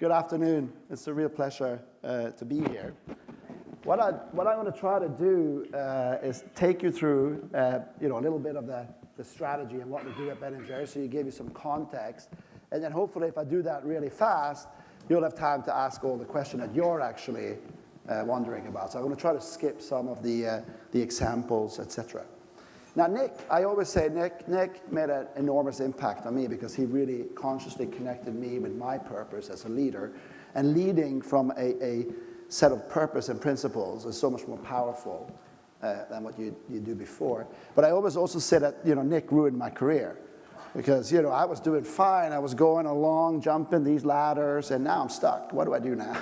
Good afternoon. It's a real pleasure to be here. What I want to try to do is take you through, a little bit of the strategy and what we do at Ben & Jerry's, so you give you some context. And then hopefully if I do that really fast, you'll have time to ask all the questions that you're actually wondering about. So I'm going to try to skip some of the examples, etc. Now, Nick, I always say Nick made an enormous impact on me because he really consciously connected me with my purpose as a leader. And leading from a set of purpose and principles is so much more powerful than what you do before. But I always also say that, Nick ruined my career. Because, I was doing fine. I was going along, jumping these ladders, and now I'm stuck. What do I do now?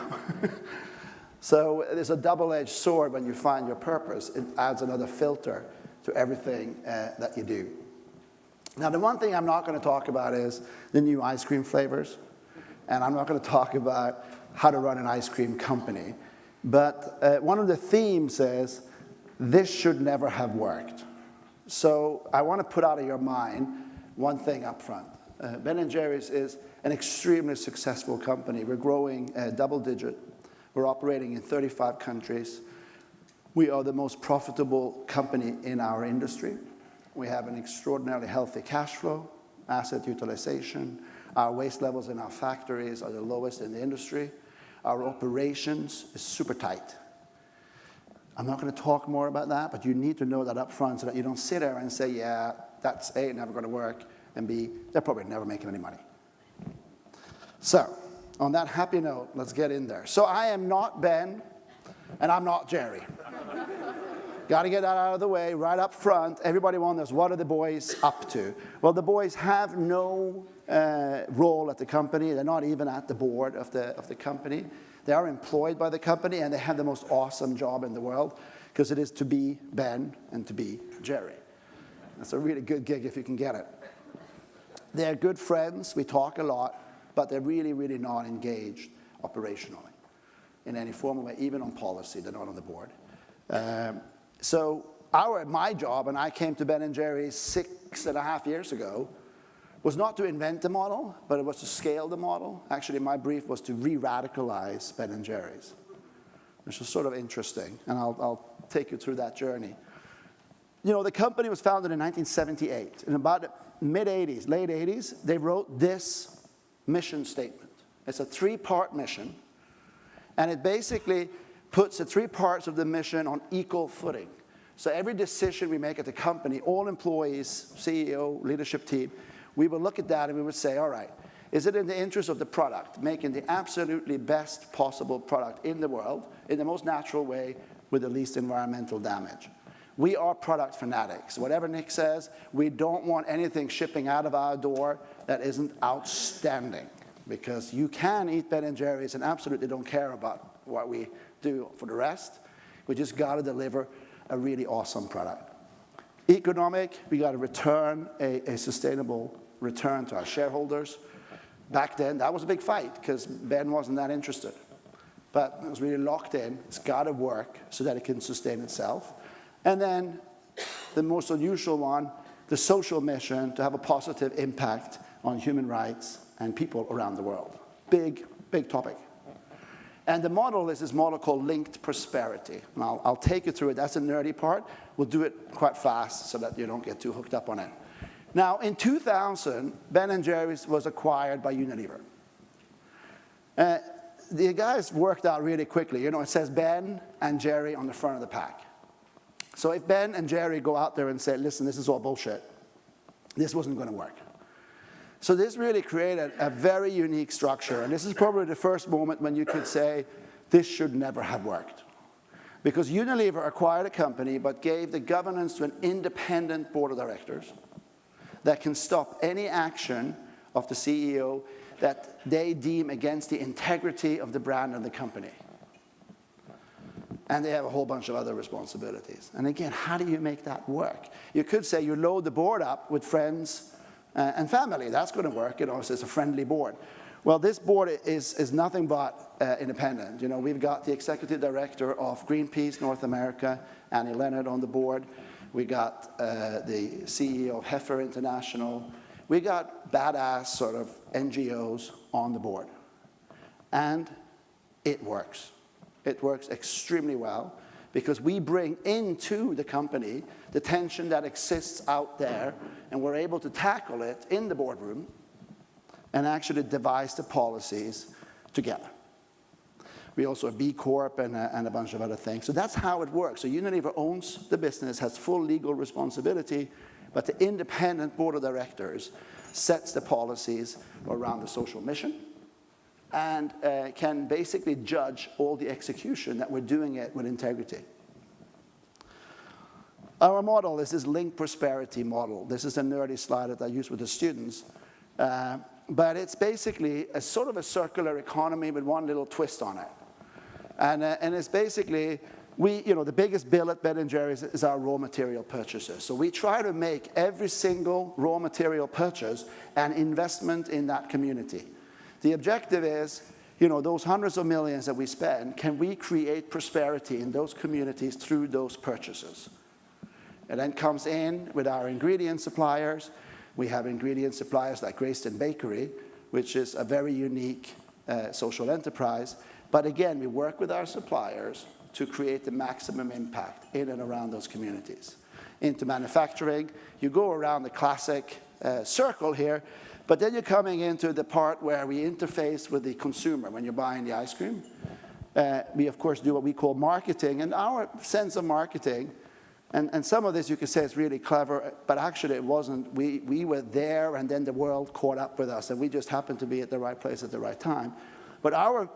So there's a double-edged sword when you find your purpose. It adds another filter to everything that you do. Now, the one thing I'm not going to talk about is the new ice cream flavors. And I'm not going to talk about how to run an ice cream company. But one of the themes is, this should never have worked. So I want to put out of your mind one thing up front. Ben & Jerry's is an extremely successful company. We're growing double-digit. We're operating in 35 countries. We are the most profitable company in our industry. We have an extraordinarily healthy cash flow, asset utilization. Our waste levels in our factories are the lowest in the industry. Our operations is super tight. I'm not going to talk more about that, but you need to know that up front so that you don't sit there and say, yeah, that's A, never going to work, and B, they're probably never making any money. So, on that happy note, let's get in there. So I am not Ben, and I'm not Jerry. Got to get that out of the way right up front. Everybody wonders, what are the boys up to? Well, the boys have no role at the company. They're not even at the board of the company. They are employed by the company, and they have the most awesome job in the world, because it is to be Ben and to be Jerry. That's a really good gig if you can get it. They're good friends. We talk a lot, but they're really, really not engaged operationally in any formal way, even on policy. They're not on the board. So my job, when I came to Ben & Jerry's 6.5 years ago, was not to invent the model, but it was to scale the model. Actually, my brief was to re-radicalize Ben & Jerry's, which was sort of interesting, and I'll take you through that journey. The company was founded in 1978. In about the mid-'80s, late 80s, they wrote this mission statement. It's a 3-part mission, and it basically puts the 3 parts of the mission on equal footing. So every decision we make at the company, all employees, CEO, leadership team, we will look at that and we would say, all right, is it in the interest of the product, making the absolutely best possible product in the world, in the most natural way, with the least environmental damage? We are product fanatics. Whatever Nick says, we don't want anything shipping out of our door that isn't outstanding, because you can eat Ben & Jerry's and absolutely don't care about what we do for the rest. We just got to deliver a really awesome product. Economic, we got to return a sustainable return to our shareholders. Back then, that was a big fight because Ben wasn't that interested. But it was really locked in. It's got to work so that it can sustain itself. And then the most unusual one, the social mission, to have a positive impact on human rights and people around the world. Big, big topic. And the model is this model called linked prosperity. And I'll take you through it. That's the nerdy part. We'll do it quite fast so that you don't get too hooked up on it. Now, in 2000, Ben & Jerry's was acquired by Unilever. The guys worked out really quickly. It says Ben and Jerry on the front of the pack. So if Ben and Jerry go out there and say, listen, this is all bullshit, this wasn't going to work. So this really created a very unique structure. And this is probably the first moment when you could say, this should never have worked. Because Unilever acquired a company, but gave the governance to an independent board of directors that can stop any action of the CEO that they deem against the integrity of the brand and the company. And they have a whole bunch of other responsibilities. And again, how do you make that work? You could say you load the board up with friends and family. That's going to work. So it's a friendly board. Well, this board is nothing but independent. We've got the executive director of Greenpeace North America, Annie Leonard, on the board. We got the CEO of Heifer International. We got badass sort of NGOs on the board. And it works. It works extremely well because we bring into the company the tension that exists out there, and we're able to tackle it in the boardroom and actually devise the policies together. We also have B Corp and a bunch of other things. So that's how it works. So Unilever owns the business, has full legal responsibility, but the independent board of directors sets the policies around the social mission and can basically judge all the execution that we're doing it with integrity. Our model is this linked prosperity model. This is a nerdy slide that I use with the students. But it's basically a sort of a circular economy with one little twist on it. And it's basically, the biggest bill at Ben & Jerry's is our raw material purchases. So we try to make every single raw material purchase an investment in that community. The objective is, those hundreds of millions that we spend, can we create prosperity in those communities through those purchases? And then comes in with our ingredient suppliers. We have ingredient suppliers like Greyston Bakery, which is a very unique social enterprise. But again, we work with our suppliers to create the maximum impact in and around those communities. Into manufacturing, you go around the classic circle here, but then you're coming into the part where we interface with the consumer when you're buying the ice cream. We, of course, do what we call marketing. And our sense of marketing, and some of this you could say is really clever, but actually it wasn't. We were there, and then the world caught up with us, and we just happened to be at the right place at the right time. But our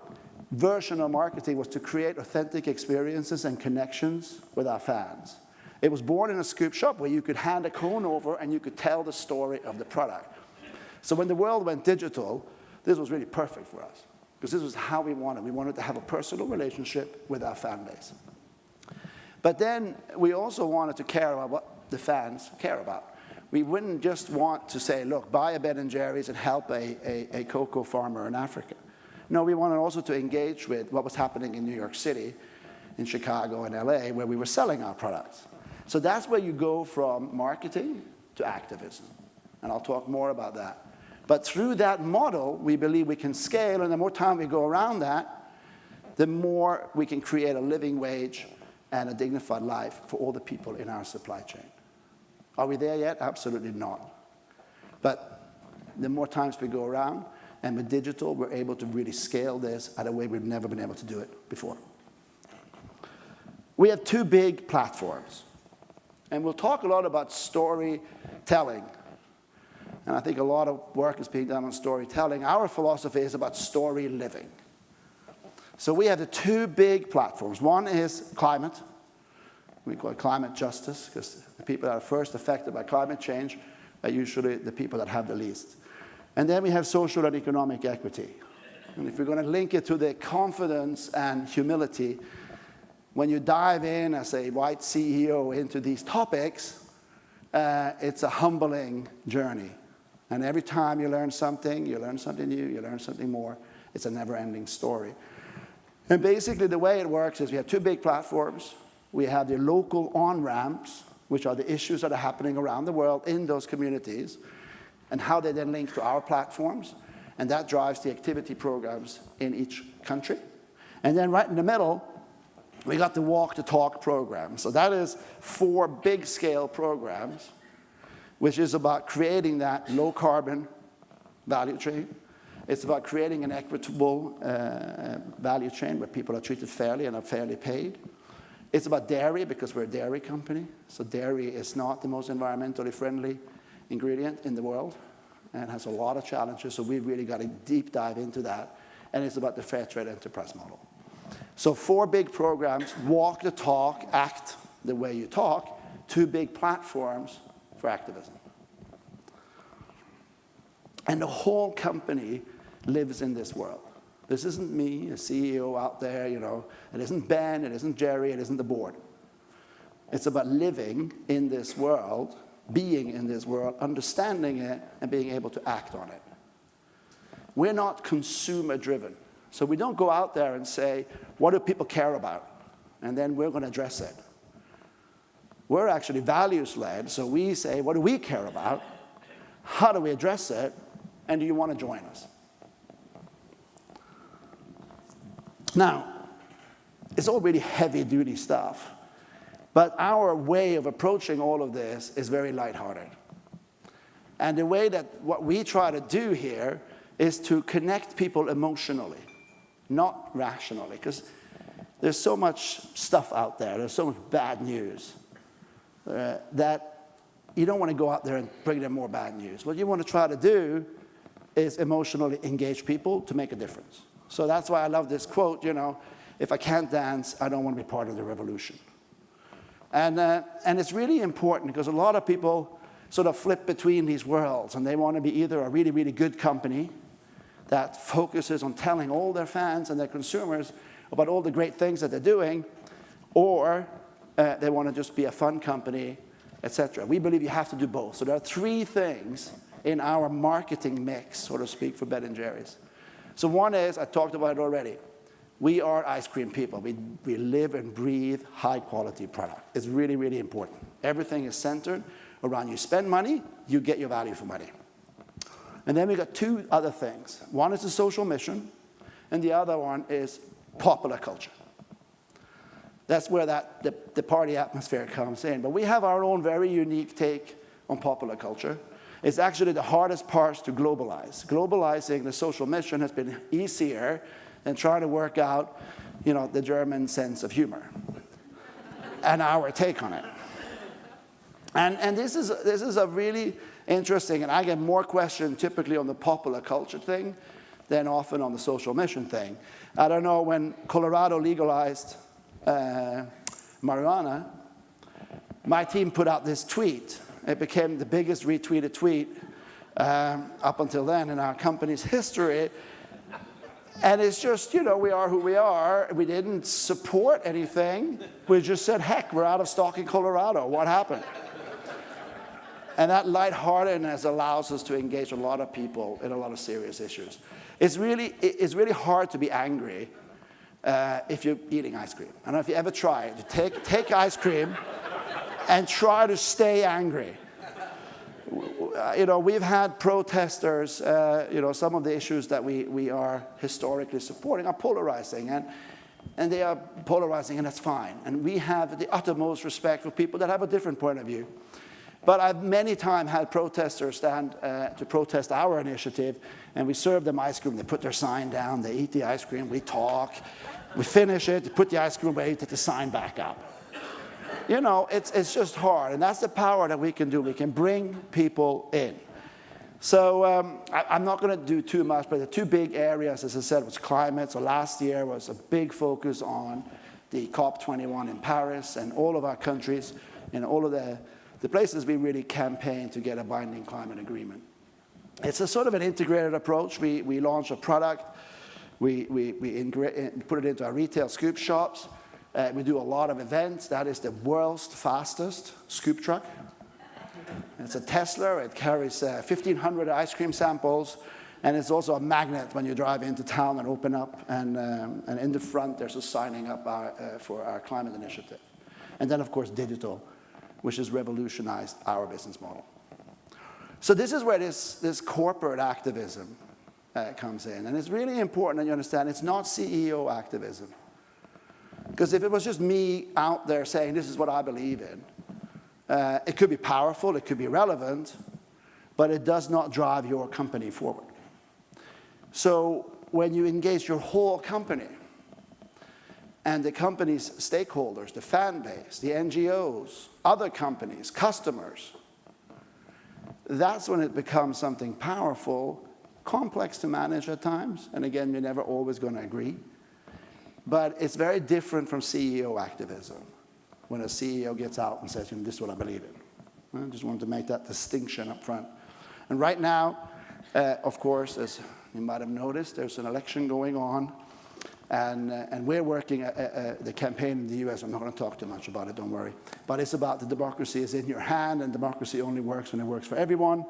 version of marketing was to create authentic experiences and connections with our fans. It was born in a scoop shop where you could hand a cone over and you could tell the story of the product. So when the world went digital, this was really perfect for us, because this was how we wanted. We wanted to have a personal relationship with our fan base. But then we also wanted to care about what the fans care about. We wouldn't just want to say, look, buy a Ben & Jerry's and help a cocoa farmer in Africa. No, we wanted also to engage with what was happening in New York City, in Chicago and LA, where we were selling our products. So that's where you go from marketing to activism. And I'll talk more about that. But through that model, we believe we can scale, and the more time we go around that, the more we can create a living wage and a dignified life for all the people in our supply chain. Are we there yet? Absolutely not. But the more times we go around, and with digital, we're able to really scale this at a way we've never been able to do it before. We have two big platforms. And we'll talk a lot about storytelling. And I think a lot of work is being done on storytelling. Our philosophy is about story living. So we have the two big platforms. One is climate. We call it climate justice, because the people that are first affected by climate change are usually the people that have the least. And then we have social and economic equity. And if we're going to link it to the confidence and humility, when you dive in as a white CEO into these topics, it's a humbling journey. And every time you learn something new, you learn something more. It's a never-ending story. And basically the way it works is we have two big platforms. We have the local on-ramps, which are the issues that are happening around the world in those communities, and how they then link to our platforms. And that drives the activity programs in each country. And then right in the middle, we got the walk the talk program. So that is 4 big scale programs, which is about creating that low carbon value chain. It's about creating an equitable value chain where people are treated fairly and are fairly paid. It's about dairy, because we're a dairy company. So dairy is not the most environmentally friendly ingredient in the world and has a lot of challenges. So we've really got to deep dive into that. And it's about the fair trade enterprise model. So 4 big programs: walk the talk, act the way you talk. 2 big platforms for activism. And the whole company lives in this world. This isn't me, a CEO out there, It isn't Ben, it isn't Jerry, it isn't the board. It's about living in this world, being in this world, understanding it, and being able to act on it. We're not consumer-driven. So we don't go out there and say, what do people care about? And then we're going to address it. We're actually values-led, so we say, what do we care about? How do we address it? And do you want to join us? Now, it's all really heavy-duty stuff, but our way of approaching all of this is very lighthearted. And the way that what we try to do here is to connect people emotionally, not rationally, because there's so much stuff out there, there's so much bad news, that you don't want to go out there and bring them more bad news. What you want to try to do is emotionally engage people to make a difference. So that's why I love this quote, you know, if I can't dance, I don't want to be part of the revolution. And it's really important because a lot of people sort of flip between these worlds, and they want to be either a really, really good company that focuses on telling all their fans and their consumers about all the great things that they're doing, or they want to just be a fun company, etc. We believe you have to do both. So there are three things in our marketing mix, so to speak, for Ben & Jerry's. So one is, I talked about it already, we are ice cream people. We live and breathe high-quality product. It's really, really important. Everything is centered around you spend money, you get your value for money. And then we got two other things. One is the social mission, and the other one is popular culture. That's where the party atmosphere comes in. But we have our own very unique take on popular culture. It's actually the hardest part to globalize. Globalizing the social mission has been easier than trying to work out, you know, the German sense of humor and our take on it. And this is a really interesting, and I get more questions typically on the popular culture thing than often on the social mission thing. I don't know, when Colorado legalized marijuana, my team put out this tweet. It became the biggest retweeted tweet up until then in our company's history. And it's just, you know, we are who we are. We didn't support anything. We just said, heck, we're out of stock in Colorado. What happened? And that lightheartedness allows us to engage a lot of people in a lot of serious issues. It's really hard to be angry if you're eating ice cream. I don't know if you ever try it. You take ice cream and try to stay angry. You know, we've had protesters, you know, some of the issues that we are historically supporting are polarizing, and they are polarizing, and that's fine. And we have the uttermost respect for people that have a different point of view. But I've many times had protesters stand to protest our initiative, and we serve them ice cream. They put their sign down, they eat the ice cream, we talk, we finish it, they put the ice cream away, take the sign back up. You know, it's just hard, and that's the power that we can do. We can bring people in. So I'm not going to do too much, but the two big areas, as I said, was climate. So last year was a big focus on the COP21 in Paris, and all of our countries, and all of the places we really campaigned to get a binding climate agreement. It's a sort of an integrated approach. We launched a product. We put it into our retail scoop shops. We do a lot of events. That is the world's fastest scoop truck. It's a Tesla. It carries 1,500 ice cream samples, and it's also a magnet when you drive into town and open up. And in the front, there's a signing up for our climate initiative. And then, of course, digital, which has revolutionized our business model. So this is where this corporate activism comes in. And it's really important that you understand it's not CEO activism. Because if it was just me out there saying, this is what I believe in, it could be powerful, it could be relevant, but it does not drive your company forward. So when you engage your whole company, and the company's stakeholders, the fan base, the NGOs, other companies, customers, that's when it becomes something powerful, complex to manage at times, and again, you're never always going to agree. But it's very different from CEO activism, when a CEO gets out and says, this is what I believe in. I just wanted to make that distinction up front. And right now, of course, as you might have noticed, there's an election going on, and we're working the campaign in the US. I'm not going to talk too much about it, don't worry. But it's about the democracy is in your hand, and democracy only works when it works for everyone.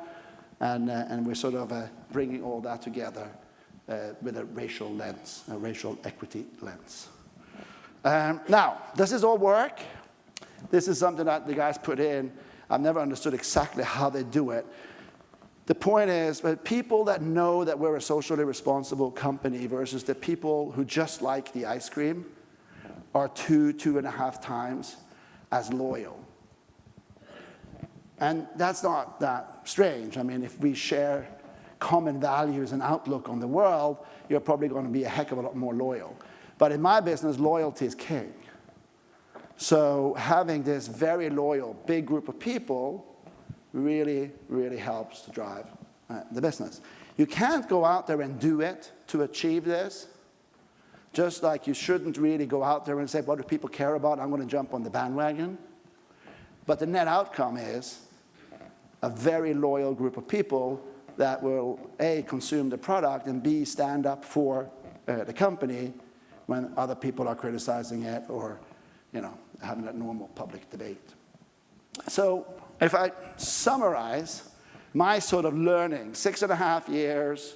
And we're sort of bringing all that together with a racial lens, a racial equity lens. Now, does this all work? This is something that the guys put in. I've never understood exactly how they do it. The point is that people that know that we're a socially responsible company versus the people who just like the ice cream are 2.5 times as loyal. And that's not that strange. I mean, if we share common values and outlook on the world, you're probably going to be a heck of a lot more loyal. But in my business, loyalty is king. So having this very loyal, big group of people really, really helps to drive the business. You can't go out there and do it to achieve this, just like you shouldn't really go out there and say, what do people care about? I'm going to jump on the bandwagon. But the net outcome is a very loyal group of people that will, A, consume the product, and B, stand up for the company when other people are criticizing it or, having that normal public debate. So if I summarize my sort of learning, 6.5 years,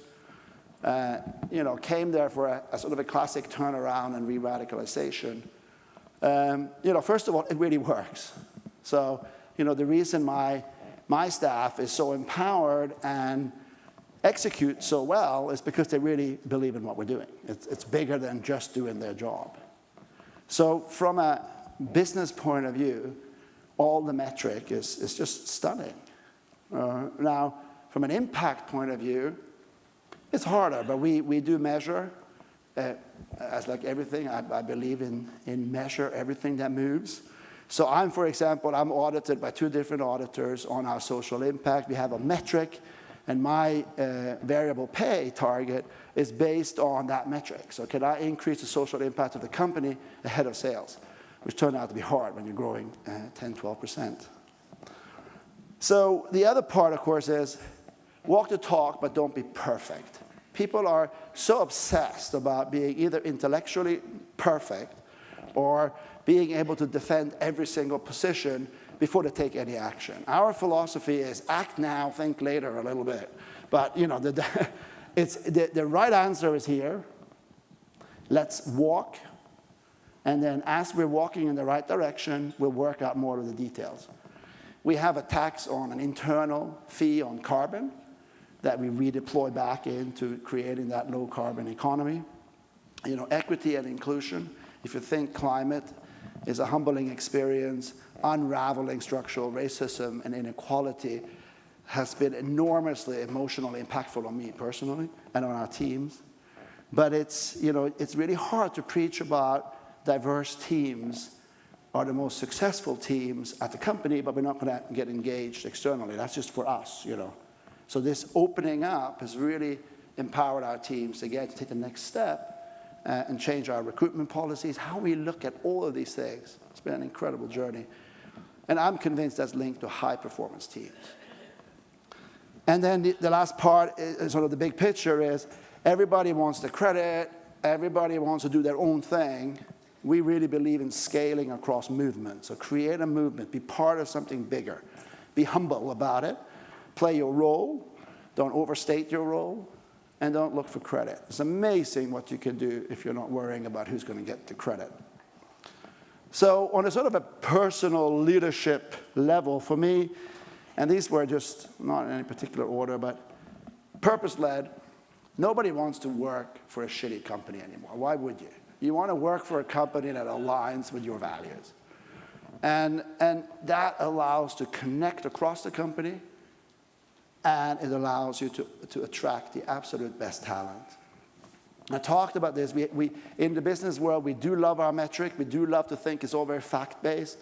came there for a sort of a classic turnaround and re-radicalization. First of all, it really works. So, the reason my staff is so empowered and execute so well is because they really believe in what we're doing. It's bigger than just doing their job. So from a business point of view, all the metric is just stunning. Now, from an impact point of view, it's harder, but we do measure. As like everything, I believe in measure everything that moves. So for example, I'm audited by 2 different auditors on our social impact. We have a metric, and my variable pay target is based on that metric. So can I increase the social impact of the company ahead of sales, which turned out to be hard when you're growing 10, 12%. So the other part, of course, is walk the talk, but don't be perfect. People are so obsessed about being either intellectually perfect or being able to defend every single position before they take any action. Our philosophy is act now, think later a little bit. But the right answer is here. Let's walk. And then as we're walking in the right direction, we'll work out more of the details. We have a tax on an internal fee on carbon that we redeploy back into creating that low carbon economy. Equity and inclusion. If you think climate is a humbling experience, unraveling structural racism and inequality has been enormously emotionally impactful on me personally and on our teams. But it's really hard to preach about diverse teams are the most successful teams at the company, but we're not going to get engaged externally. That's just for us, So this opening up has really empowered our teams again to take the next step and change our recruitment policies, how we look at all of these things. It's been an incredible journey. And I'm convinced that's linked to high-performance teams. And then the last part, is sort of the big picture, is everybody wants the credit, everybody wants to do their own thing. We really believe in scaling across movements. So create a movement, be part of something bigger. Be humble about it, play your role, don't overstate your role, and don't look for credit. It's amazing what you can do if you're not worrying about who's going to get the credit. So on a sort of a personal leadership level, for me, and these were just not in any particular order, but purpose-led, nobody wants to work for a shitty company anymore. Why would you? You want to work for a company that aligns with your values. And that allows to connect across the company, and it allows you to attract the absolute best talent. I talked about this. We in the business world, we do love our metric. We do love to think it's all very fact-based.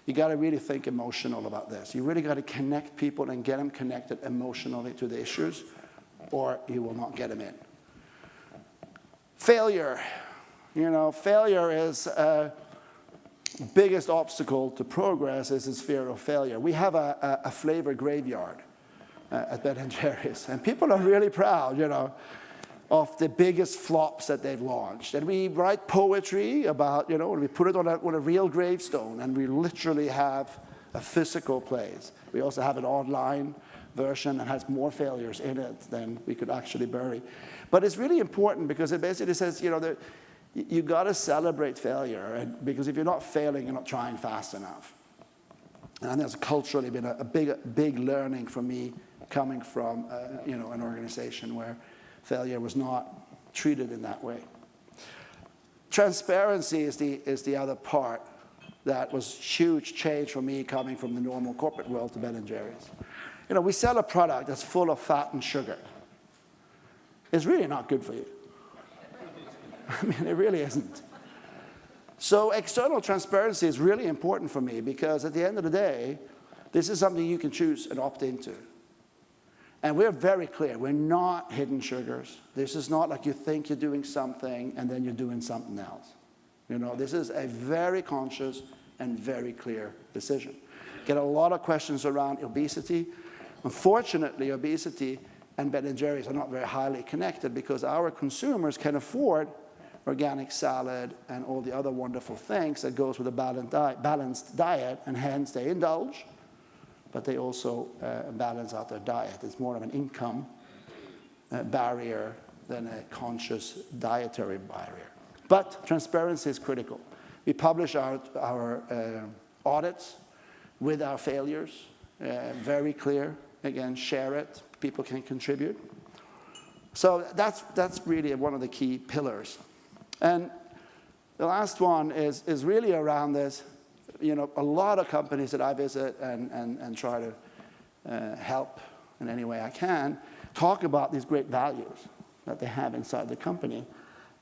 You got to really think emotional about this. You really got to connect people and get them connected emotionally to the issues, or you will not get them in. Failure. Failure is biggest obstacle to progress is this fear of failure. We have a flavor graveyard at Ben & Jerry's, and people are really proud, of the biggest flops that they've launched. And we write poetry about, we put it on a real gravestone, and we literally have a physical place. We also have an online version that has more failures in it than we could actually bury. But it's really important because it basically says, you got to celebrate failure, because if you're not failing, you're not trying fast enough. And I think that's culturally been a big learning for me coming from an organization where failure was not treated in that way. Transparency is the other part that was huge change for me coming from the normal corporate world to Ben & Jerry's. We sell a product that's full of fat and sugar. It's really not good for you. I mean, it really isn't. So external transparency is really important for me because at the end of the day, this is something you can choose and opt into. And we're very clear, we're not hidden sugars. This is not like you think you're doing something and then you're doing something else. This is a very conscious and very clear decision. Get a lot of questions around obesity. Unfortunately, obesity and Ben & Jerry's are not very highly connected because our consumers can afford organic salad and all the other wonderful things that goes with a balanced diet, and hence they indulge, but they also balance out their diet. It's more of an income barrier than a conscious dietary barrier. But transparency is critical. We publish our audits with our failures, very clear. Again, share it. People can contribute. So that's really one of the key pillars. And the last one is really around this. A lot of companies that I visit and try to help in any way I can talk about these great values that they have inside the company.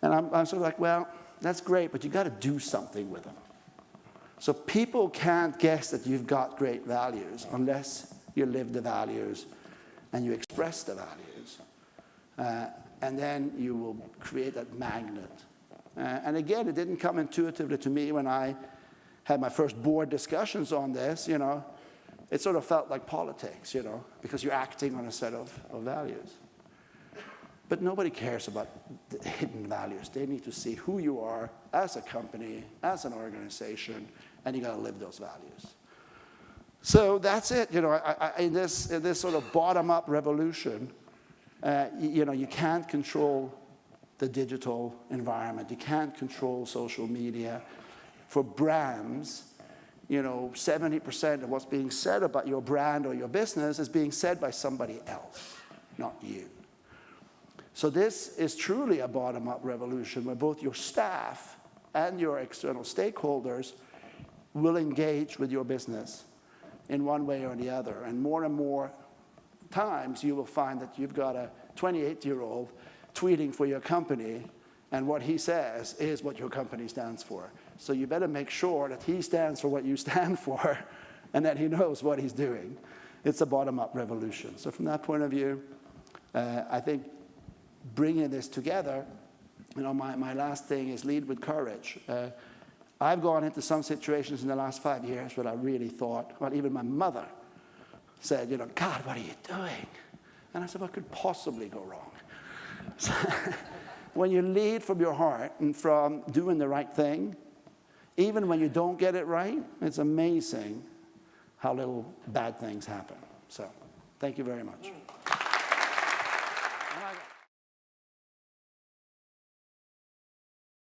And I'm sort of like, well, that's great, but you got to do something with them. So people can't guess that you've got great values unless you live the values and you express the values. And then you will create that magnet. And again, it didn't come intuitively to me when I had my first board discussions on this. It sort of felt like politics, because you're acting on a set of values. But nobody cares about the hidden values. They need to see who you are as a company, as an organization, and you got to live those values. So that's it. In this sort of bottom-up revolution, you can't control the digital environment. You can't control social media. For brands, 70% of what's being said about your brand or your business is being said by somebody else, not you. So this is truly a bottom-up revolution where both your staff and your external stakeholders will engage with your business in one way or the other. And more times you will find that you've got a 28-year-old tweeting for your company, and what he says is what your company stands for. So you better make sure that he stands for what you stand for and that he knows what he's doing. It's a bottom-up revolution. So from that point of view, I think bringing this together, my last thing is lead with courage. I've gone into some situations in the last 5 years where I really thought, well, even my mother said, God, what are you doing? And I said, what could possibly go wrong? So, when you lead from your heart and from doing the right thing, even when you don't get it right, it's amazing how little bad things happen. So, thank you very much.